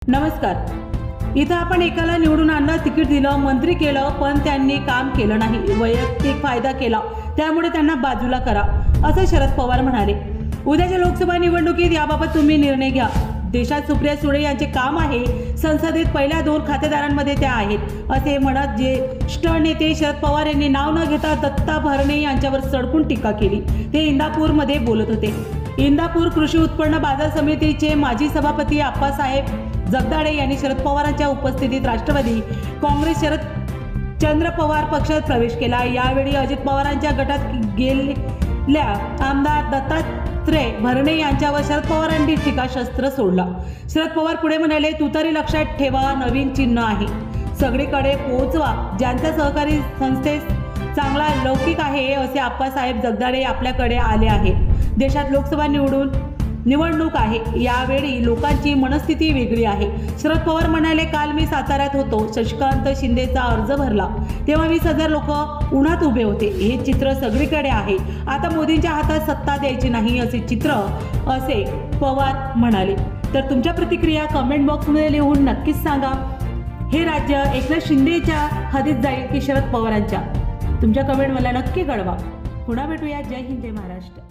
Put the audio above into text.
नमस्कार. इथं आपण एकाला निवडून आणलं, तिकीट दिलं, मंत्री केलं, पण त्यांनी काम केलं नाही, वैयक्तिक फायदा केला, त्यामुळे त्यांना बाजूला करा, असं शरद पवार म्हणाले. उद्याच्या लोकसभा निवडणुकीत याबाबत तुम्ही निर्णय घ्या. देशात सुप्रिया सुळे यांचे काम आहे, संसदेत पहिल्या 2 खातेदारांमध्ये त्या आहेत, असे म्हणत ज्येष्ठ नेते शरद पवार यांनी नाव न घेता दत्ता भरणे यांच्यावर सडकून टीका केली. ते इंदापूरमध्ये बोलत होते. इंदापूर कृषी उत्पन्न बाजार समितीचे माजी सभापती आप्पासाहेब जगदाळे यांनी शरद पवारांच्या उपस्थितीत राष्ट्रवादी काँग्रेस शरदचंद्र पवार पक्षात प्रवेश केला. यावेळी अजित पवारांच्या गटात गेलेल्या आमदार दत्तात्रय भरणे यांच्यावर शरद पवारांनी टीकास्त्र सोडला. शरद पवार पुढे म्हणाले, तुतारी लक्षात ठेवा, नवीन चिन्ह आहे, सगळीकडे पोहोचवा. ज्यांचा सहकारी संस्थेस चांगला लौकिक आहे असे आप्पासाहेब जगदाळे आपल्याकडे आले आहेत. देशात लोकसभा निवडणूक आहे, यावेळी लोकांची मनस्थिती वेगळी आहे. शरद पवार म्हणाले, काल मी साताऱ्यात होतो, शशिकांत शिंदेचा अर्ज भरला तेव्हा 20,000 लोक उन्हात उभे होते. हे चित्र सगळीकडे आहे. आता मोदींच्या हातात सत्ता द्यायची नाही असे चित्र, असे पवार म्हणाले. तर तुमच्या प्रतिक्रिया कमेंट बॉक्समध्ये लिहून नक्कीच सांगा. हे राज्य एकनाथ शिंदेच्या हद्दीत जाईल की शरद पवारांच्या? तुमच्या कमेंट मला नक्की कळवा. पुन्हा भेटूया. जय हिंद, जय महाराष्ट्र.